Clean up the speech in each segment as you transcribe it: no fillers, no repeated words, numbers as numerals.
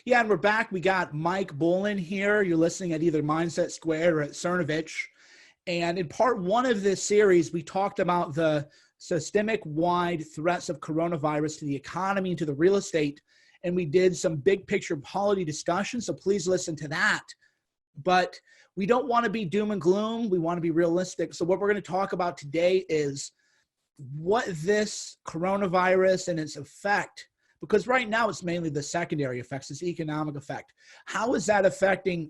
Yeah, and we're back. We got Mike Bolin here. You're listening at either Mindset Squared or at Cernovich. And in part one of this series, we talked about the systemic-wide threats of coronavirus to the economy and to the real estate. And we did some big picture policy discussion. So please listen to that. But we don't want to be doom and gloom. We want to be realistic. So what we're going to talk about today is what this coronavirus and its effect, because right now it's mainly the secondary effects, this economic effect. How is that affecting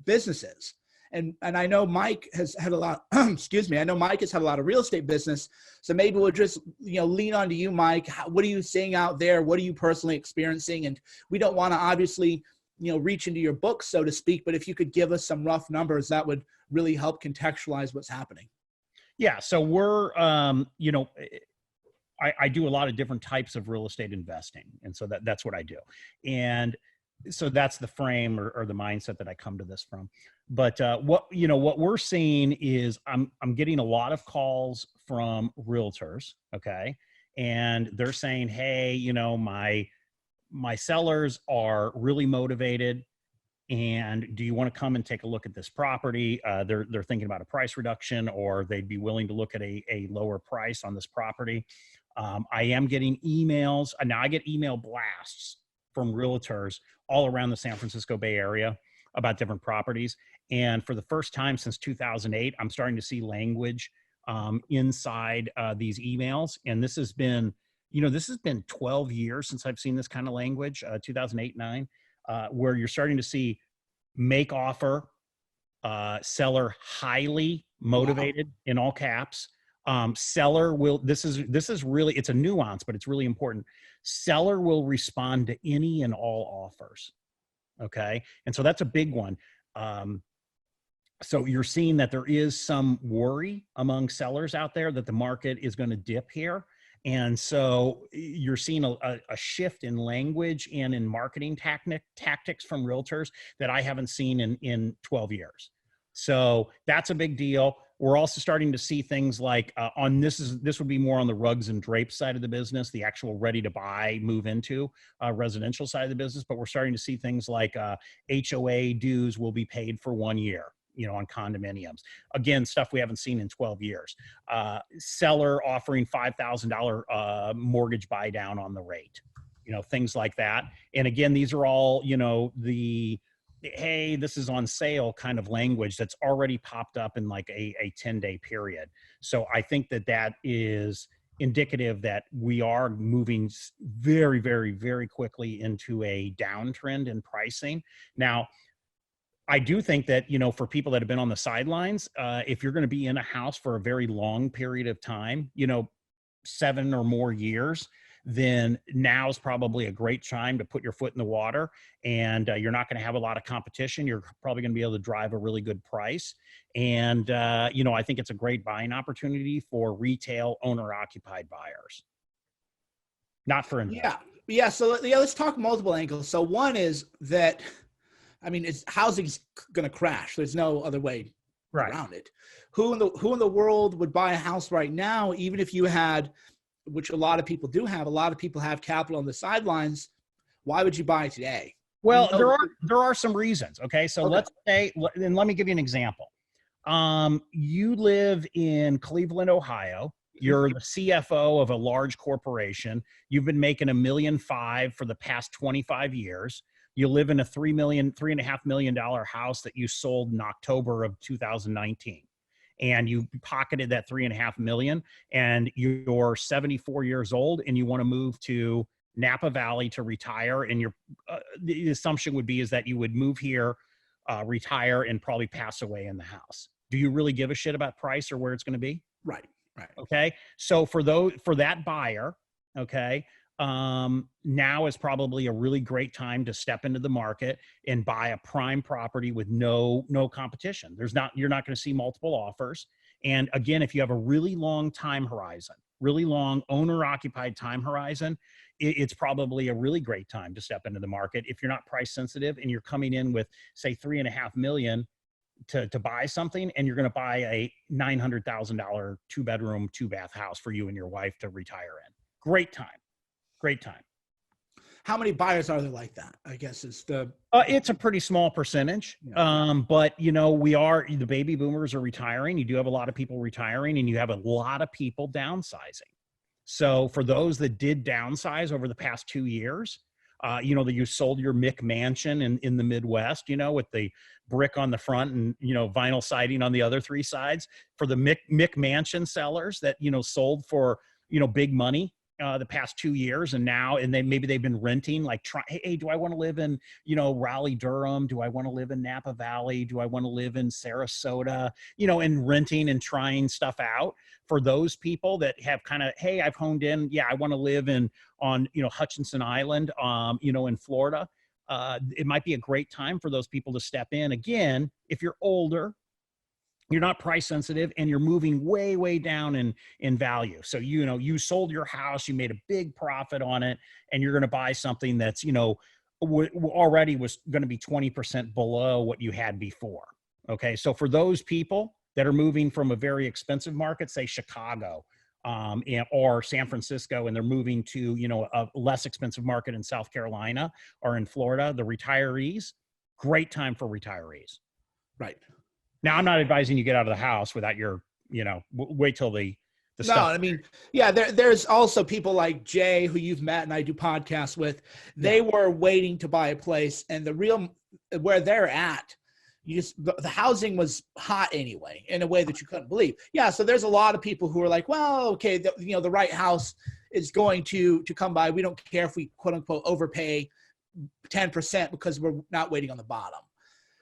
businesses? And I know Mike has had a lot, excuse me, I know Mike has had a lot of real estate business. So maybe we'll just, lean on to you, Mike. What are you seeing out there? What are you personally experiencing? And we don't want to obviously, reach into your book, so to speak, but if you could give us some rough numbers, that would really help contextualize what's happening. Yeah. So we're, I do a lot of different types of real estate investing. And so that's what I do. And so that's the frame or the mindset that I come to this from. But what we're seeing is I'm getting a lot of calls from realtors. Okay. And they're saying, hey, my sellers are really motivated. And do you want to come and take a look at this property? They're thinking about a price reduction, or they'd be willing to look at a lower price on this property. I am getting emails. Now I get email blasts from realtors all around the San Francisco Bay Area about different properties. And for the first time since 2008, I'm starting to see language inside these emails. And this has been 12 years since I've seen this kind of language, 2008, 9. Where you're starting to see make offer, seller highly motivated, wow, in all caps. Seller will, this is really, it's a nuance, but it's really important. Seller will respond to any and all offers. Okay. And so that's a big one. So you're seeing that there is some worry among sellers out there that the market is going to dip here. And so you're seeing a shift in language and in marketing tactics from realtors that I haven't seen in 12 years. So that's a big deal. We're also starting to see things like this would be more on the rugs and drapes side of the business, the actual ready to buy, move into residential side of the business. But we're starting to see things like HOA dues will be paid for 1 year, on condominiums. Again, stuff we haven't seen in 12 years. Seller offering $5,000 mortgage buy down on the rate, things like that. And again, these are all, hey, this is on sale kind of language that's already popped up in like a 10-day period. So I think that is indicative that we are moving very, very, very quickly into a downtrend in pricing. Now, I do think that, for people that have been on the sidelines, if you're going to be in a house for a very long period of time, 7 or more years, then now's probably a great time to put your foot in the water, and you're not going to have a lot of competition. You're probably going to be able to drive a really good price. And, I think it's a great buying opportunity for retail owner-occupied buyers, not for investors. Yeah. So let's talk multiple angles. So one is that, housing's going to crash. There's no other way around it. Who in the world would buy a house right now, even if you had, which a lot of people do have, a lot of people have capital on the sidelines. Why would you buy today? Well, there are some reasons. Okay. So let's say, and let me give you an example. You live in Cleveland, Ohio. You're the CFO of a large corporation. You've been making $1.5 million for the past 25 years. You live in a $3.5 million house that you sold in October of 2019. And you pocketed that $3.5 million, and you're 74 years old and you want to move to Napa Valley to retire. And the assumption would be is that you would move here, retire, and probably pass away in the house. Do you really give a shit about price or where it's going to be? Right. Okay. So for that buyer, okay, now is probably a really great time to step into the market and buy a prime property with no competition. You're not going to see multiple offers. And again, if you have a really long time horizon, really long owner occupied time horizon, it's probably a really great time to step into the market. If you're not price sensitive and you're coming in with say $3.5 million to buy something, and you're going to buy a $900,000 2-bedroom, 2-bath house for you and your wife to retire in. Great time. how many buyers are there like that, I guess is the. It's a pretty small percentage. Yeah. But the baby boomers are retiring. You do have a lot of people retiring, and you have a lot of people downsizing. So for those that did downsize over the past 2 years, that you sold your Mick mansion in the Midwest, with the brick on the front and, vinyl siding on the other 3 sides. For the Mick mansion sellers that, sold for, big money the past 2 years, and maybe they've been renting, like, hey, do I want to live in, Raleigh, Durham? Do I want to live in Napa Valley? Do I want to live in Sarasota? And renting and trying stuff out. For those people that have kind of, hey, I've honed in, I want to live on Hutchinson Island, in Florida. It might be a great time for those people to step in. Again, if you're older, you're not price sensitive, and you're moving way, way down in value. So, you sold your house, you made a big profit on it, and you're going to buy something that's, already was going to be 20% below what you had before. Okay. So for those people that are moving from a very expensive market, say Chicago, or San Francisco, and they're moving to, a less expensive market in South Carolina or in Florida, the retirees, great time for retirees. Right. Now, I'm not advising you get out of the house without your, wait till the stuff. No, I mean, there's also people like Jay, who you've met and I do podcasts with. They were waiting to buy a place, and where they're at, the housing was hot anyway, in a way that you couldn't believe. Yeah. So there's a lot of people who are like, well, okay, the right house is going to come by. We don't care if we quote unquote overpay 10% because we're not waiting on the bottom.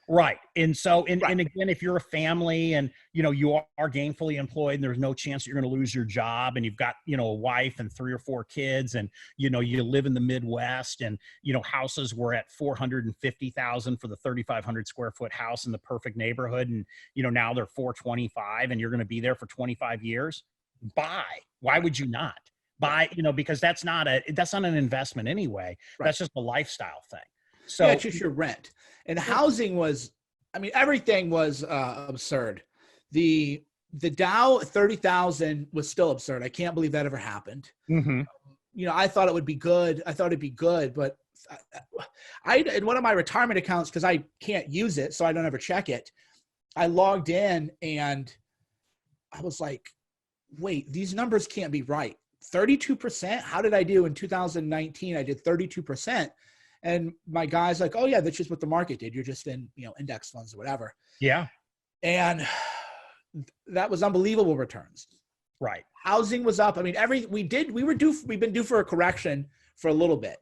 Right. And so, and again, if you're a family and, you are gainfully employed and there's no chance you're going to lose your job, and you've got, a wife and 3 or 4 kids, and, you live in the Midwest, and, houses were at $450,000 for the 3,500 square foot house in the perfect neighborhood. And, now they're $425,000, and you're going to be there for 25 years. Buy. Why would you not buy? Because that's not an investment anyway. Right. That's just a lifestyle thing. So it's just your rent. And housing was, everything was absurd. The Dow 30,000 was still absurd. I can't believe that ever happened. Mm-hmm. I thought it would be good. But in one of my retirement accounts, because I can't use it, so I don't ever check it, I logged in and I was like, wait, these numbers can't be right. 32%? How did I do in 2019? I did 32%. And my guy's like, oh yeah, that's just what the market did. You're just in, index funds or whatever. Yeah. And that was unbelievable returns. Right. Housing was up. we've been due for a correction for a little bit.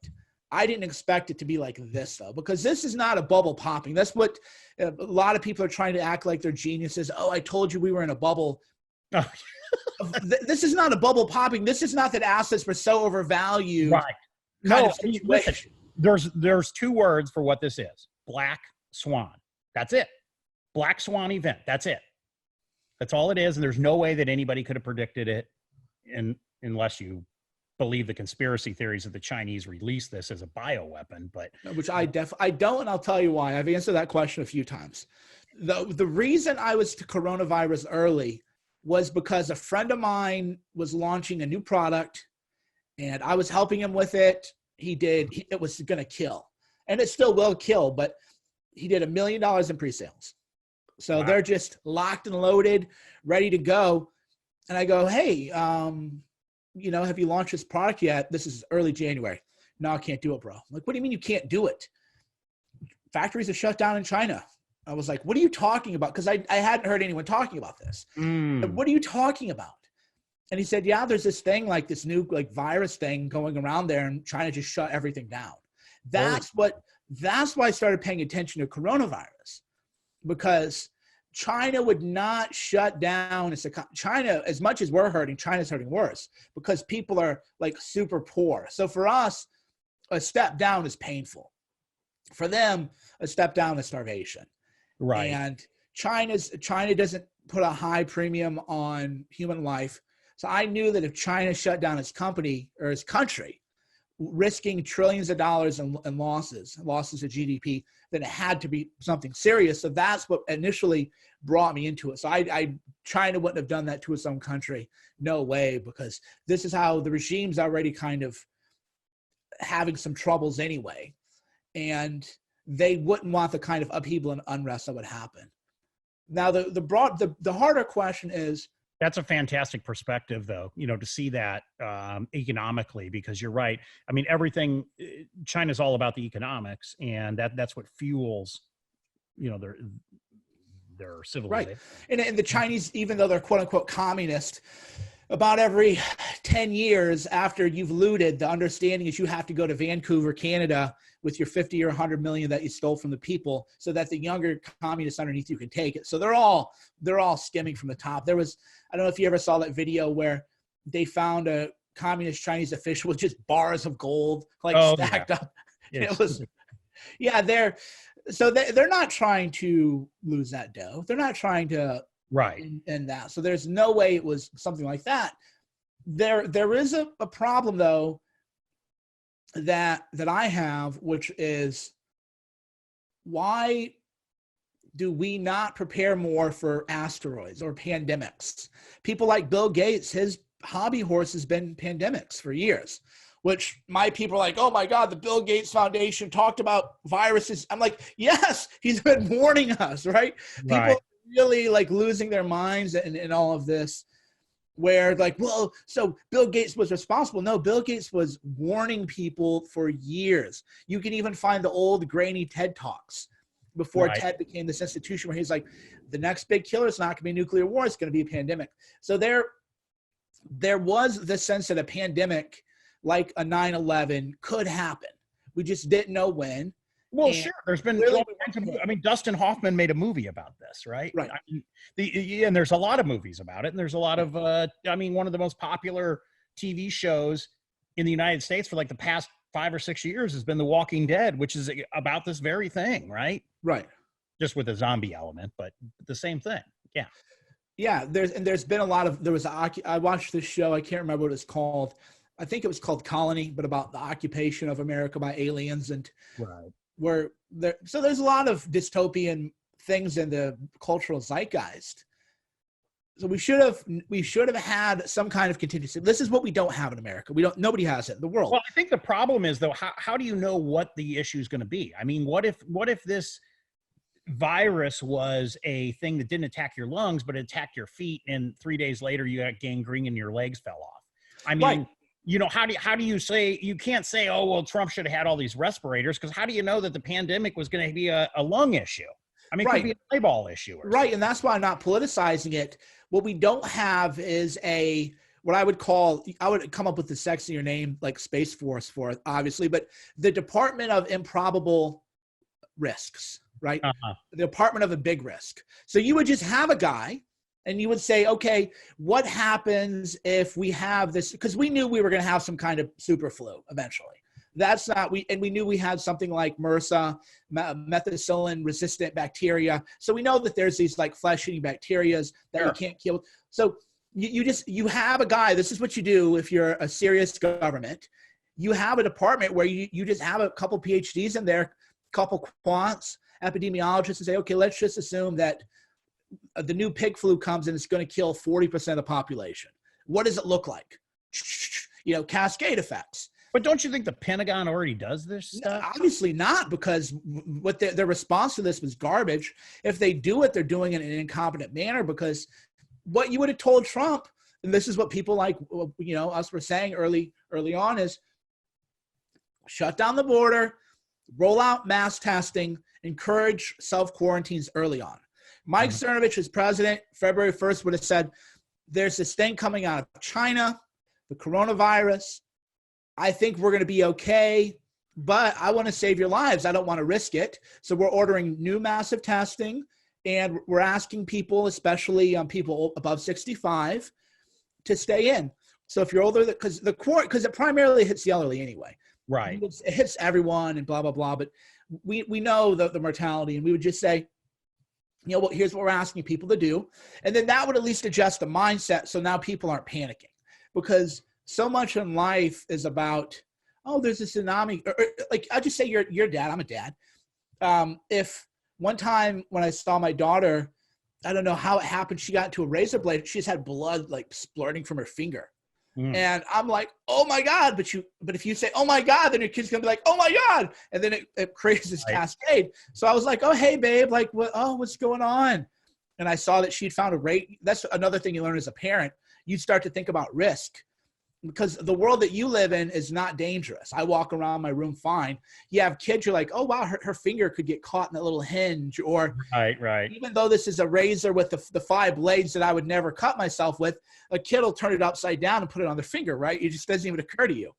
I didn't expect it to be like this though, because this is not a bubble popping. That's what a lot of people are trying to act like they're geniuses. Oh, I told you we were in a bubble. Oh. This is not a bubble popping. This is not that assets were so overvalued. Right. No, listen. There's 2 words for what this is. Black swan. That's it. Black swan event. That's it. That's all it is. And there's no way that anybody could have predicted it unless you believe the conspiracy theories that the Chinese released this as a bioweapon. But which I don't, and I'll tell you why. I've answered that question a few times. The reason I was to coronavirus early was because a friend of mine was launching a new product, and I was helping him with it. It was going to kill, and it still will kill, but he did $1 million in pre-sales. So wow. They're just locked and loaded, ready to go. And I go, hey, have you launched this product yet? This is early January. No, I can't do it, bro. I'm like, what do you mean you can't do it? Factories are shut down in China. I was like, what are you talking about? Because I hadn't heard anyone talking about this. What are you talking about? And he said, yeah, there's this thing, like this new virus thing going around there, and China just shut everything down. That's why I started paying attention to coronavirus, because China would not shut down. China, as much as we're hurting, China's hurting worse because people are like super poor. So for us, a step down is painful. For them, a step down is starvation. Right. And China doesn't put a high premium on human life. So I knew that if China shut down its company or its country, risking trillions of dollars in losses of GDP, then it had to be something serious. So that's what initially brought me into it. So China wouldn't have done that to its own country. No way, because this is how the regime's already kind of having some troubles anyway. And they wouldn't want the kind of upheaval and unrest that would happen. Now, the harder question is, that's a fantastic perspective, though, to see that economically, because you're right. I mean, everything, China's all about the economics, and that's what fuels, their civilization. Right. And the Chinese, even though they're quote unquote communist, about every 10 years after you've looted, the understanding is you have to go to Vancouver, Canada with your 50 or 100 million that you stole from the people so that the younger communists underneath you can take it. So they're all skimming from the top. I don't know if you ever saw that video where they found a communist Chinese official with just bars of gold stacked up. It was, they're not trying to lose that dough. They're not trying to end that. So there's no way it was something like that. There is a problem though that I have, which is, why do we not prepare more for asteroids or pandemics? People like Bill Gates, his hobby horse has been pandemics for years, which my people are like, oh my God, the Bill Gates Foundation talked about viruses. I'm like, yes, he's been warning us, right? People are really like losing their minds in all of this, where like, well, so Bill Gates was responsible. No, Bill Gates was warning people for years. You can even find the old grainy TED Talks before TED became this institution where he's like, the next big killer is not going to be nuclear war, it's going to be a pandemic. So there was this sense that a pandemic like a 9/11 could happen. We just didn't know when. Well, sure. There's been, Dustin Hoffman made a movie about this, right? Right. And there's a lot of movies about it. And there's a lot of, one of the most popular TV shows in the United States for like the past 5 or 6 years has been The Walking Dead, which is about this very thing, right? Right. Just with a zombie element, but the same thing. Yeah. Yeah. There's been a lot of, I watched this show. I can't remember what it's called. I think it was called Colony, but about the occupation of America by aliens and so there's a lot of dystopian things in the cultural zeitgeist. So we should have had some kind of contingency. This is what we don't have in America. Nobody has it in the world. Well, I think the problem is though, how do you know what the issue is going to be? I mean, what if this virus was a thing that didn't attack your lungs, but it attacked your feet, and 3 days later you got gangrene and your legs fell off? I mean, how do you say, you can't say, oh, well, Trump should have had all these respirators, because how do you know that the pandemic was going to be a lung issue? I mean, it could be an eyeball issue. Right. And that's why I'm not politicizing it. What we don't have is what I would come up with the sexier name, like Space Force for it, obviously, but the Department of Improbable Risks, right? The Department of a Big Risk. So you would just have a guy, and you would say, okay, what happens if we have this? Because we knew we were going to have some kind of super flu eventually. We knew we had something like MRSA, methicillin-resistant bacteria. So we know that there's these like flesh-eating bacteria that you can't kill. So you have a guy. This is what you do if you're a serious government. You have a department where you just have a couple PhDs in there, a couple quants, epidemiologists, and say, okay, let's just assume that the new pig flu comes and it's going to kill 40% of the population. What does it look like? Cascade effects. But don't you think the Pentagon already does this stuff? Obviously not, because what their response to this was garbage. If they do it, they're doing it in an incompetent manner, because what you would have told Trump, and this is what people like, us were saying early on, is shut down the border, roll out mass testing, encourage self-quarantines early on. Mike Cernovich, as president, February 1st would have said, there's this thing coming out of China, the coronavirus. I think we're going to be okay, but I want to save your lives. I don't want to risk it. So we're ordering new massive testing, and we're asking people, especially people above 65, to stay in. So if you're older, because it primarily hits the elderly anyway. Right. It hits everyone and blah, blah, blah. But we know the mortality, and we would just say, here's what we're asking people to do. And then that would at least adjust the mindset. So now people aren't panicking, because so much in life is about, oh, there's a tsunami. Or like, I'll just say your dad, I'm a dad. If one time when I saw my daughter, I don't know how it happened, she got into a razor blade. She's had blood like splurting from her finger. Mm. And I'm like, oh my God. But if you say, oh my God, then your kid's gonna be like, oh my God. And then it creates this Right. cascade. So I was like, oh, hey, babe, like, what's going on? And I saw that she'd found a rate. That's another thing you learn as a parent. You start to think about risk, because the world that you live in is not dangerous. I walk around my room fine. You have kids, you're like, oh, wow, her finger could get caught in that little hinge. Or Right. even though this is a razor with the 5 blades that I would never cut myself with, a kid will turn it upside down and put it on their finger, right? It just doesn't even occur to you.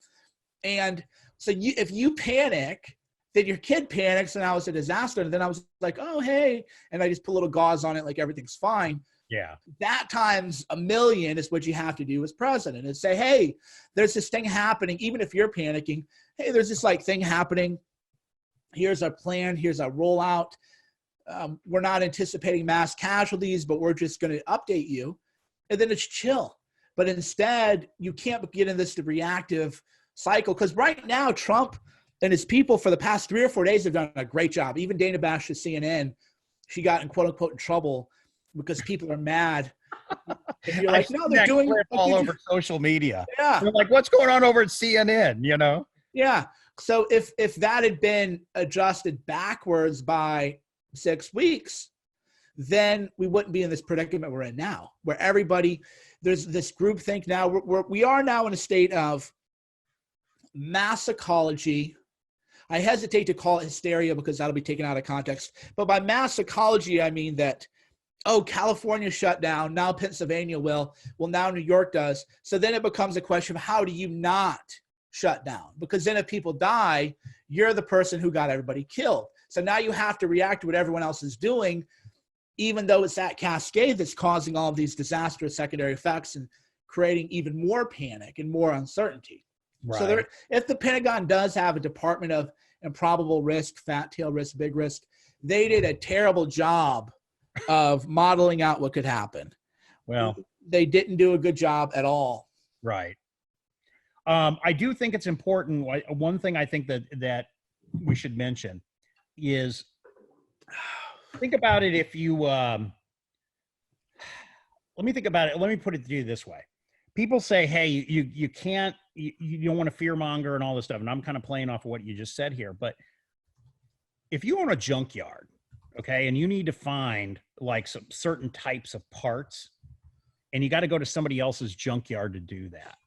And so if you panic, then your kid panics, and now it's a disaster. And then I was like, oh, hey. And I just put a little gauze on it like everything's fine. Yeah. That times a million is what you have to do as president, and say, hey, there's this thing happening. Even if you're panicking, hey, there's this like thing happening. Here's our plan. Here's our rollout. We're not anticipating mass casualties, but we're just going to update you. And then it's chill. But instead, you can't get in this reactive cycle, because right now Trump and his people for the past 3 or 4 days have done a great job. Even Dana Bash of CNN, she got in quote unquote in trouble because people are mad. And you're like, no, they're doing all over social media. Yeah. They're like, what's going on over at CNN, you know? Yeah. So if that had been adjusted backwards by 6 weeks, then we wouldn't be in this predicament we're in now, where everybody, there's this group think now. We are now in a state of mass ecology. I hesitate to call it hysteria because that'll be taken out of context. But by mass ecology, I mean that, oh, California shut down. Now Pennsylvania will. Well, now New York does. So then it becomes a question of how do you not shut down? Because then if people die, you're the person who got everybody killed. So now you have to react to what everyone else is doing, even though it's that cascade that's causing all of these disastrous secondary effects and creating even more panic and more uncertainty. Right. So if the Pentagon does have a Department of Improbable Risk, Fat Tail Risk, Big Risk, they did a terrible job of modeling out what could happen. Well, they didn't do a good job at all. Right. I do think it's important. One thing I think that we should mention is, think about it. If you, let me think about it. Let me put it to you this way. People say, hey, you can't, you don't want to fear monger and all this stuff. And I'm kind of playing off of what you just said here. But if you own a junkyard, okay, and you need to find like some certain types of parts, and you got to go to somebody else's junkyard to do that.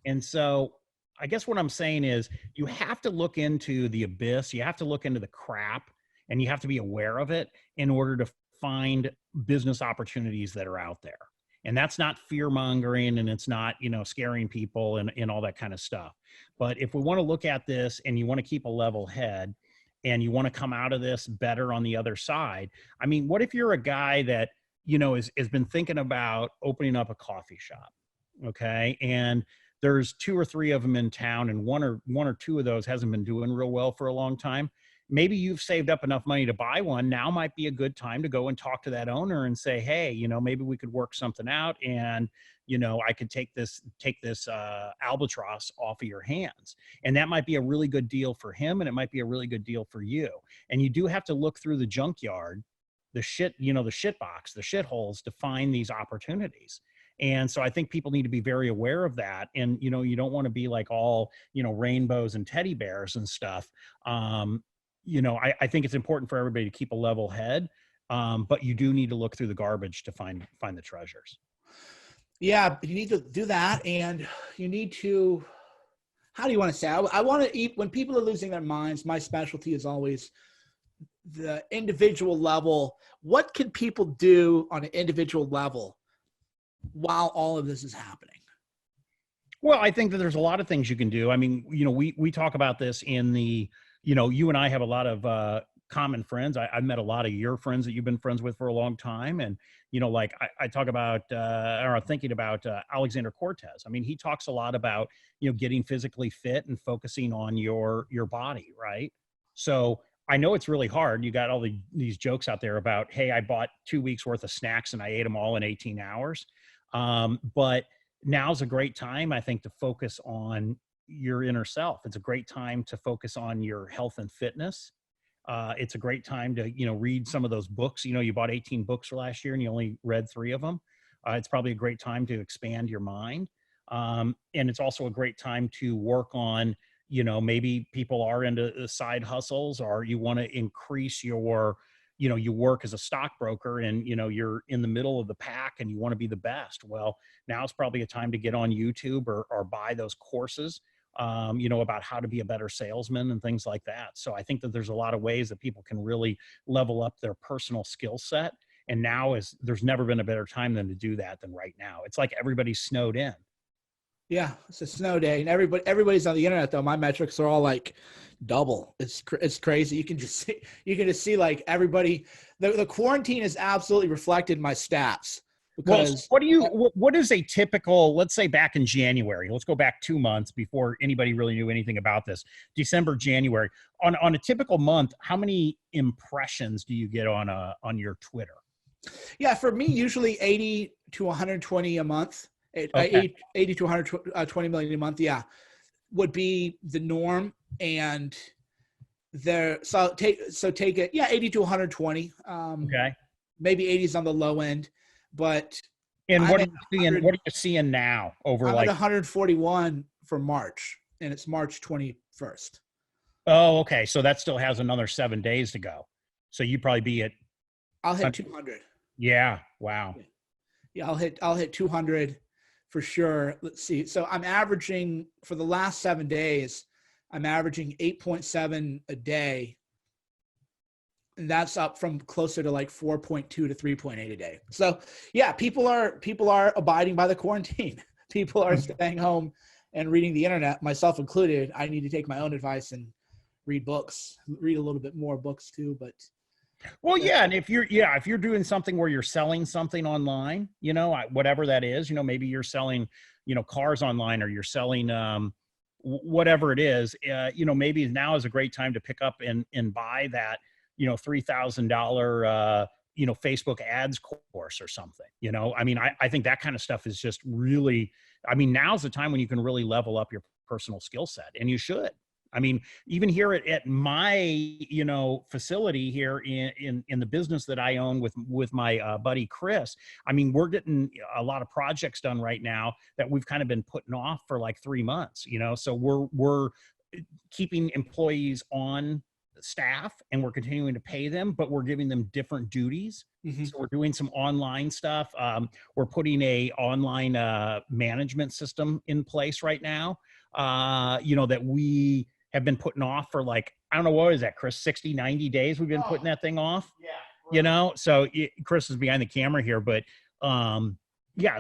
And so I guess what I'm saying is you have to look into the abyss, you have to look into the crap, and you have to be aware of it in order to find business opportunities that are out there. And that's not fear mongering, and it's not, scaring people and all that kind of stuff. But if we want to look at this and you want to keep a level head and you want to come out of this better on the other side, I mean, what if you're a guy that, has been thinking about opening up a coffee shop, okay? And there's 2 or 3 of them in town, and one or two of those hasn't been doing real well for a long time. Maybe you've saved up enough money to buy one. Now might be a good time to go and talk to that owner and say, hey, maybe we could work something out, and I could take this albatross off of your hands. And that might be a really good deal for him, and it might be a really good deal for you. And you do have to look through the junkyard, the shit box, the shitholes, to find these opportunities. And so I think people need to be very aware of that. And, you don't want to be like all, rainbows and teddy bears and stuff. I think it's important for everybody to keep a level head. But you do need to look through the garbage to find the treasures. Yeah, you need to do that. And you need to, how do you want to say? I want to eat, when people are losing their minds, my specialty is always the individual level. What can people do on an individual level while all of this is happening? Well, I think that there's a lot of things you can do. I mean, we talk about this in the, you and I have a lot of common friends. I've met a lot of your friends that you've been friends with for a long time. And, I talk about, or I'm thinking about Alexander Cortez. I mean, he talks a lot about, getting physically fit and focusing on your body, right? So I know it's really hard. You got all these jokes out there about, hey, I bought 2 weeks worth of snacks and I ate them all in 18 hours. But now's a great time, I think, to focus on your inner self. It's a great time to focus on your health and fitness. It's a great time to, read some of those books. You bought 18 books last year and you only read 3 of them. It's probably a great time to expand your mind. And it's also a great time to work on, maybe people are into side hustles, or you want to increase your, you work as a stockbroker and, you're in the middle of the pack and you want to be the best. Well, now it's probably a time to get on YouTube or buy those courses, about how to be a better salesman and things like that. So I think that there's a lot of ways that people can really level up their personal skill set. And now there's never been a better time than to do that than right now. It's like everybody's snowed in. Yeah, it's a snow day, and everybody's on the internet though. My metrics are all like double. It's crazy. You can just see like everybody. The quarantine has absolutely reflected my stats. Because what is a typical, let's say back in January, let's go back 2 months before anybody really knew anything about this, December, January, on a typical month, how many impressions do you get on your Twitter? Yeah, for me, usually 80 to 120 a month. Okay. 80 to 120 million a month, yeah, would be the norm. And take it, yeah, 80 to 120. Okay. Maybe 80 is on the low end, but and what are you seeing now over I'm like at 141 for March, and it's March 21st. Oh, okay. So that still has another 7 days to go. So you'd probably be at I'll hit 200. Yeah. Wow. Yeah, I'll hit 200 for sure. Let's see. So I'm averaging for the last 7 days, I'm averaging 8.7 a day. And that's up from closer to like 4.2 to 3.8 a day. So yeah, people are abiding by the quarantine. People are staying home and reading the internet, myself included. I need to take my own advice and read books, read a little bit more books too, but well, yeah. And if you're doing something where you're selling something online, whatever that is, maybe you're selling, cars online, or you're selling, whatever it is, maybe now is a great time to pick up and buy that, $3,000, Facebook ads course or something, I think that kind of stuff is just really, now's the time when you can really level up your personal skill set, and you should. Even here at my, facility here in the business that I own with my buddy Chris, we're getting a lot of projects done right now that we've kind of been putting off for like 3 months, so we're keeping employees on staff and we're continuing to pay them, but we're giving them different duties. Mm-hmm. So we're doing some online stuff. We're putting a online management system in place right now, that we have been putting off for like, I don't know, what is that, Chris, 60, 90 days we've been putting that thing off? Yeah. Right. So Chris is behind the camera here, but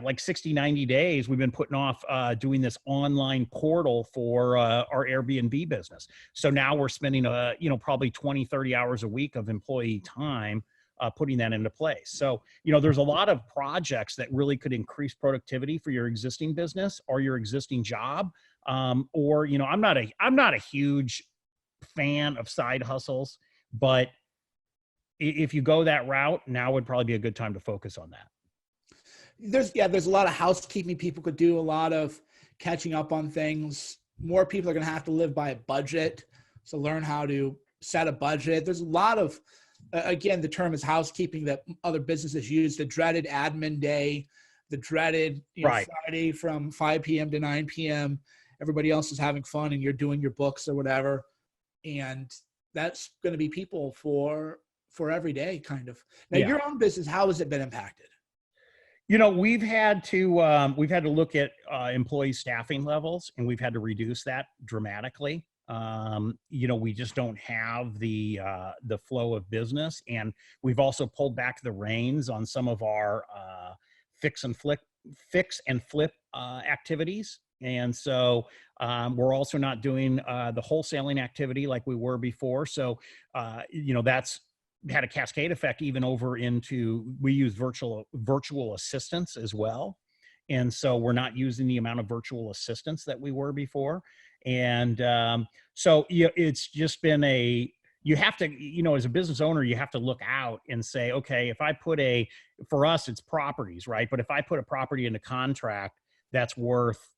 like 60, 90 days we've been putting off doing this online portal for our Airbnb business. So now we're spending, probably 20, 30 hours a week of employee time putting that into place. So, there's a lot of projects that really could increase productivity for your existing business or your existing job. Or, I'm not a huge fan of side hustles, but if you go that route, now would probably be a good time to focus on that. There's a lot of housekeeping people could do, a lot of catching up on things. More people are going to have to live by a budget. So learn how to set a budget. There's a lot of, again, the term is housekeeping that other businesses use, the dreaded admin day, the dreaded right. Friday from 5 p.m. to 9 p.m. Everybody else is having fun and you're doing your books or whatever. And that's going to be people for every day kind of. Now, your own business, how has it been impacted? We've had to look at employee staffing levels, and we've had to reduce that dramatically. We just don't have the flow of business, and we've also pulled back the reins on some of our fix and flip activities. And so we're also not doing the wholesaling activity like we were before. So, that's had a cascade effect even over into, we use virtual assistants as well. And so we're not using the amount of virtual assistants that we were before. And so it's just been you have to, as a business owner, you have to look out and say, okay, if I put for us, it's properties, right? But if I put a property into contract that's worth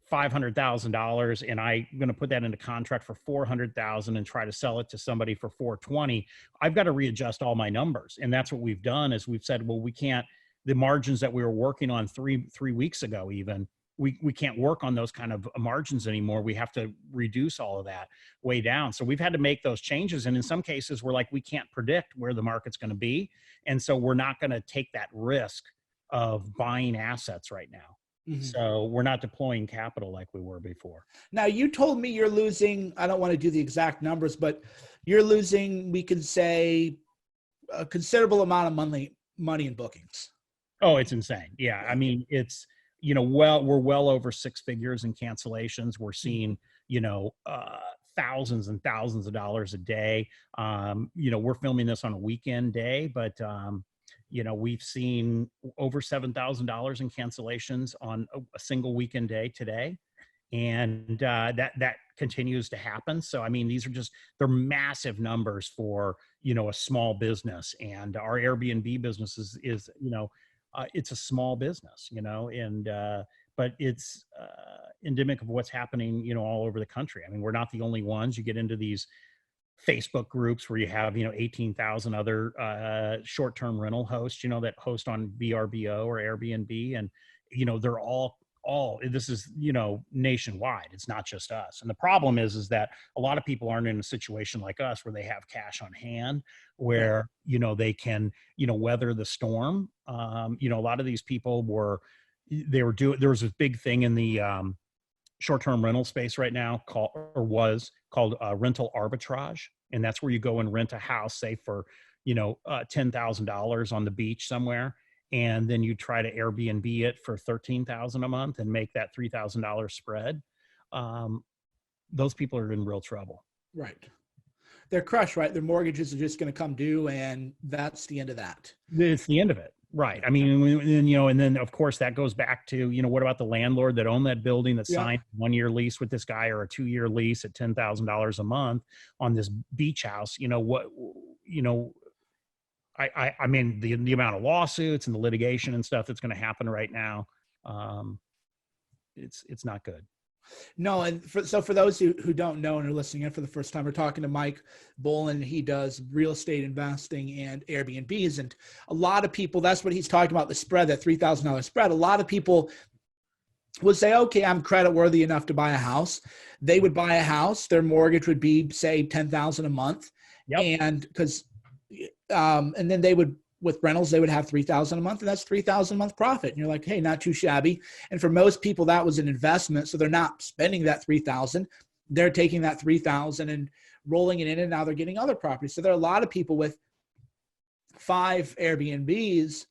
$500,000 and I'm going to put that into contract for $400,000 and try to sell it to somebody for $420,000, I've got to readjust all my numbers. And that's what we've done, is we've said, well, we can't, the margins that we were working on three weeks ago even, we can't work on those kind of margins anymore. We have to reduce all of that way down. So we've had to make those changes. And in some cases, we're like, we can't predict where the market's going to be. And so we're not going to take that risk of buying assets right now. Mhm. So we're not deploying capital like we were before. Now, you told me you're losing, I don't want to do the exact numbers, but you're losing, we can say, a considerable amount of money in bookings. Oh, it's insane. Yeah. I mean, it's, we're well over six figures in cancellations. We're seeing, thousands and thousands of dollars a day. We're filming this on a weekend day, but, we've seen over $7,000 in cancellations on a single weekend day today. And that continues to happen. So, I mean, they're massive numbers for, a small business. And our Airbnb business is it's a small business, but it's endemic of what's happening, all over the country. I mean, we're not the only ones. You get into these Facebook groups where you have, 18,000 other short-term rental hosts, that host on VRBO or Airbnb. And, they're all this is, nationwide. It's not just us. And the problem is that a lot of people aren't in a situation like us where they have cash on hand, where, they can, weather the storm. A lot of these people there was this big thing in the short-term rental space right now called rental arbitrage. And that's where you go and rent a house, say for, $10,000 on the beach somewhere. And then you try to Airbnb it for $13,000 a month and make that $3,000 spread. Those people are in real trouble. Right. They're crushed, right? Their mortgages are just going to come due, and that's the end of that. It's the end of it. Right. I mean, and then of course that goes back to, what about the landlord that owned that building that signed a 1-year lease with this guy or a 2-year lease at $10,000 a month on this beach house? I mean, the amount of lawsuits and the litigation and stuff that's going to happen right now, it's not good. No, and for those who don't know and are listening in for the first time, we're talking to Mike Bolin. He does real estate investing and Airbnbs, and a lot of people, that's what he's talking about, the spread, that $3,000 spread. A lot of people would say, okay, I'm credit worthy enough to buy a house. They would buy a house. Their mortgage would be, say, $10,000 a month. Yep. And then they would, with rentals, they would have $3,000 a month, and that's $3,000 a month profit. And you're like, hey, not too shabby. And for most people, that was an investment. So they're not spending that $3,000. They're taking that $3,000 and rolling it in, and now they're getting other properties. So there are a lot of people with 5 Airbnbs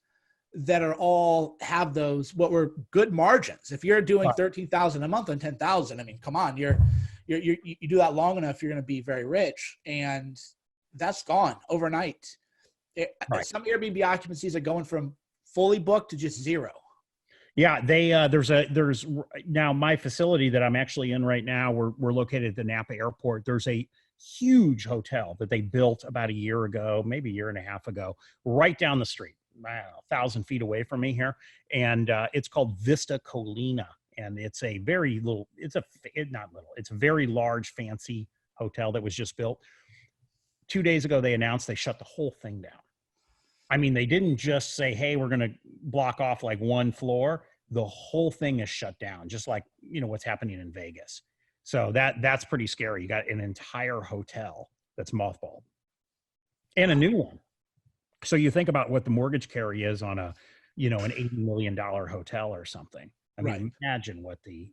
that are all have those, what were good margins. If you're doing $13,000 a month on $10,000, I mean, come on, you do that long enough, you're going to be very rich. And that's gone overnight. Some Airbnb occupancies are going from fully booked to just zero. Yeah, there's now my facility that I'm actually in right now. We're located at the Napa Airport. There's a huge hotel that they built about a year ago, maybe a year and a half ago, right down the street, 1,000 feet away from me here, and it's called Vista Colina, and it's a very little. It's a very large, fancy hotel that was just built. 2 days ago, they announced they shut the whole thing down. I mean, they didn't just say, hey, we're going to block off like one floor. The whole thing is shut down, just like, what's happening in Vegas. So that's pretty scary. You got an entire hotel that's mothballed and a new one. So you think about what the mortgage carry is on an $80 million hotel or something. I mean, imagine what the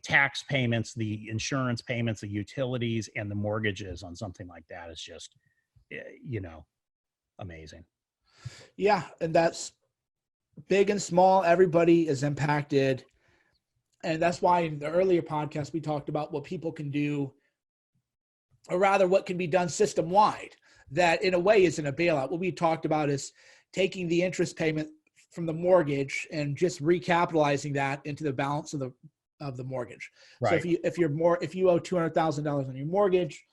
tax payments, the insurance payments, the utilities, and the mortgages on something like that is just, amazing. Yeah. And that's big and small. Everybody is impacted. And that's why in the earlier podcast, we talked about what people can do, or rather what can be done system wide, that in a way isn't a bailout. What we talked about is taking the interest payment from the mortgage and just recapitalizing that into the balance of the mortgage. Right. So if you owe $200,000 on your mortgage,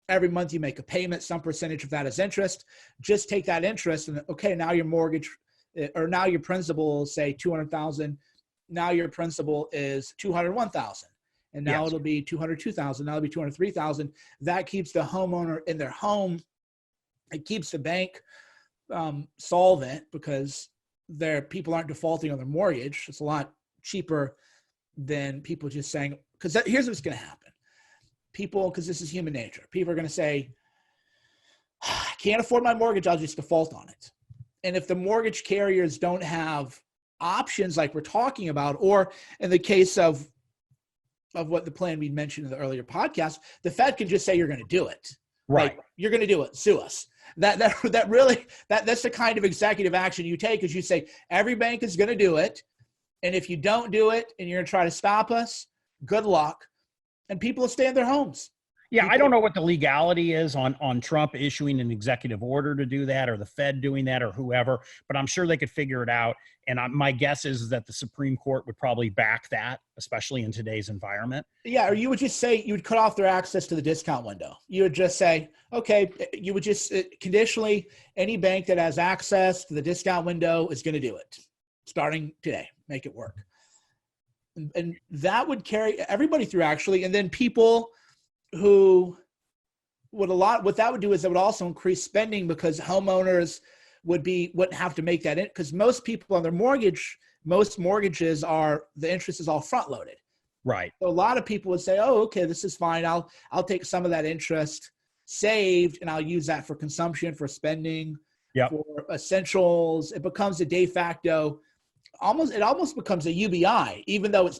every month you make a payment, some percentage of that is interest. Just take that interest and okay, now your mortgage, or now your principal, say $200,000. Now your principal is $201,000, and now it'll be $202,000. Now it'll be $203,000. That keeps the homeowner in their home. It keeps the bank solvent because their people aren't defaulting on their mortgage. It's a lot cheaper than people just saying, because here's what's going to happen. People, because this is human nature, people are going to say, I can't afford my mortgage, I'll just default on it. And if the mortgage carriers don't have options like we're talking about, or in the case of what the plan we mentioned in the earlier podcast, the Fed can just say you're going to do it. Right. Like, you're going to do it. Sue us. That's the kind of executive action you take, is you say every bank is going to do it. And if you don't do it and you're going to try to stop us, good luck. And people will stay in their homes. Yeah, I don't know what the legality is on Trump issuing an executive order to do that, or the Fed doing that, or whoever, but I'm sure they could figure it out. And my guess is that the Supreme Court would probably back that, especially in today's environment. Yeah, or you would just say you would cut off their access to the discount window. You would just say, okay, you would just conditionally, any bank that has access to the discount window is going to do it starting today. Make it work. And that would carry everybody through, actually. And then people who what that would do is it would also increase spending, because homeowners wouldn't have to make that in, because most people on their most mortgages are, the interest is all front loaded. Right. So a lot of people would say, oh, okay, this is fine. I'll take some of that interest saved and I'll use that for consumption, for spending, for essentials. It becomes a de facto, it almost becomes a UBI, even though it's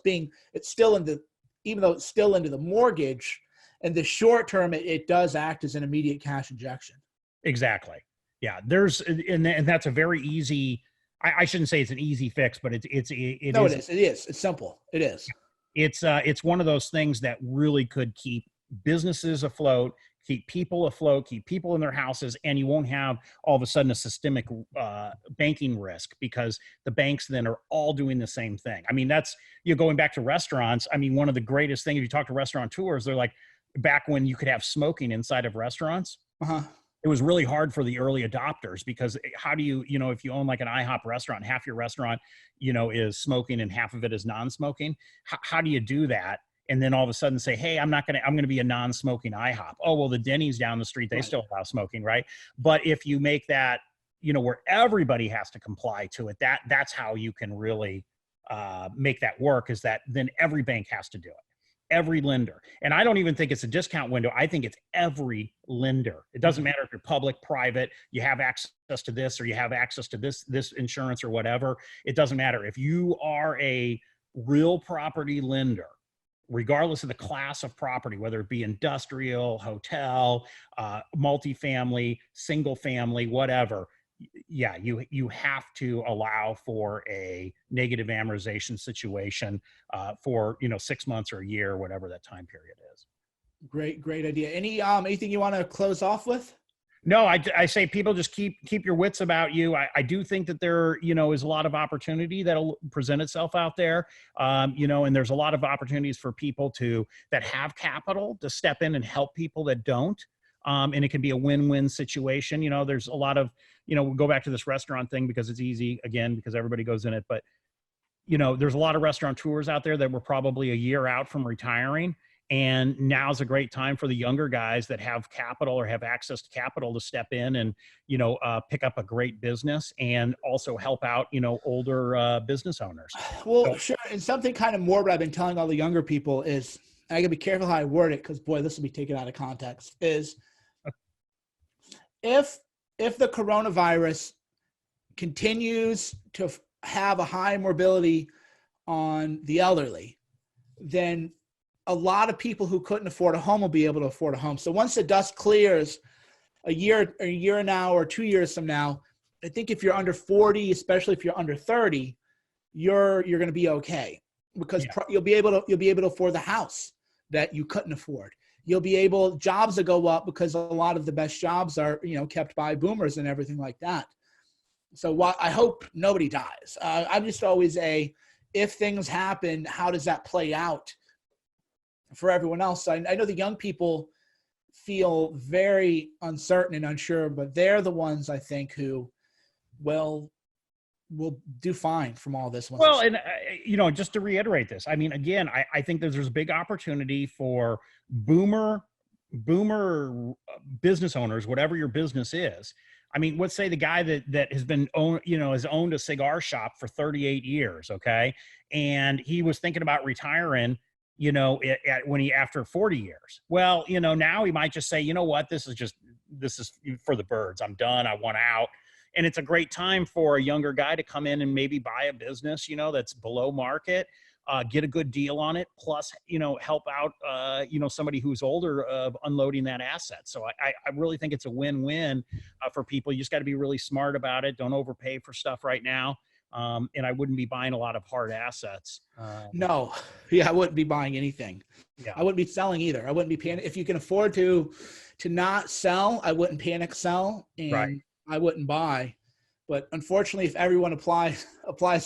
still into the mortgage. In the short term, it does act as an immediate cash injection. Exactly. Yeah. And that's a very easy, I shouldn't say it's an easy fix, but it is. It is. It's simple. It is. It's one of those things that really could keep businesses afloat, keep people afloat, keep people in their houses, and you won't have all of a sudden a systemic banking risk, because the banks then are all doing the same thing. I mean, going back to restaurants. I mean, one of the greatest things, if you talk to restaurateurs, they're like, back when you could have smoking inside of restaurants, it was really hard for the early adopters, because how do you, if you own like an IHOP restaurant, half your restaurant, is smoking and half of it is non-smoking. How do you do that? And then all of a sudden say, hey, I'm going to be a non-smoking IHOP. Oh, well, the Denny's down the street, they still allow smoking, right? But if you make that, where everybody has to comply to it, that's how you can really make that work, is that then every bank has to do it. Every lender. And I don't even think it's a discount window. I think it's every lender. It doesn't matter if you're public, private, you have access to this, or you have access to this insurance or whatever. It doesn't matter. If you are a real property lender, regardless of the class of property, whether it be industrial, hotel, multifamily, single family, whatever, yeah, you have to allow for a negative amortization situation for 6 months or a year, whatever that time period is. Great idea. Anything you want to close off with? No, I say people just keep your wits about you. I do think that there is a lot of opportunity that'll present itself out there, and there's a lot of opportunities for people that have capital to step in and help people that don't. And it can be a win-win situation. There's a lot of, we'll go back to this restaurant thing because it's easy, again, because everybody goes in it. But, there's a lot of restaurateurs out there that were probably a year out from retiring. And now's a great time for the younger guys that have capital or have access to capital to step in and, pick up a great business and also help out, older business owners. Well, sure. And something kind of more what I've been telling all the younger people is, and I gotta be careful how I word it, because boy, this will be taken out of context, is if the coronavirus continues to have a high morbidity on the elderly, then a lot of people who couldn't afford a home will be able to afford a home. So once the dust clears a year now or 2 years from now, I think if you're under 40, especially if you're under 30, you're going to be okay, because you'll be able to afford the house that you couldn't afford. Jobs will go up, because a lot of the best jobs are, kept by boomers and everything like that. So I hope nobody dies. I'm just always if things happen, how does that play out for everyone else? I know the young people feel very uncertain and unsure, but they're the ones, I think, who will do fine from all this. Well, and just to reiterate this, I mean, again, I think there's a big opportunity for boomer business owners, whatever your business is. I mean, let's say the guy that has been has owned a cigar shop for 38 years, okay, and he was thinking about retiring, after 40 years. Well, now he might just say, you know what, this is for the birds. I'm done. I want out. And it's a great time for a younger guy to come in and maybe buy a business, that's below market, get a good deal on it, plus, help out, somebody who's older of unloading that asset. So I really think it's a win-win for people. You just got to be really smart about it. Don't overpay for stuff right now. And I wouldn't be buying a lot of hard assets. No, yeah, I wouldn't be buying anything. Yeah. I wouldn't be selling either. I wouldn't be panic. If you can afford to not sell, I wouldn't panic sell, and Right. I wouldn't buy. But unfortunately, if everyone applies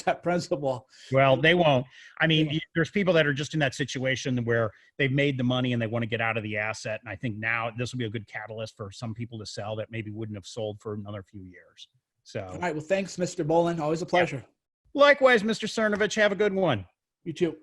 that principle, Well, they won't. I mean, Yeah. there's people that are just in that situation where they've made the money and they want to get out of the asset. And I think now this will be a good catalyst for some people to sell that maybe wouldn't have sold for another few years. So, all right. Well, thanks, Mr. Bolin. Always a pleasure. likewise, Mr. Cernovich, have a good one. You too.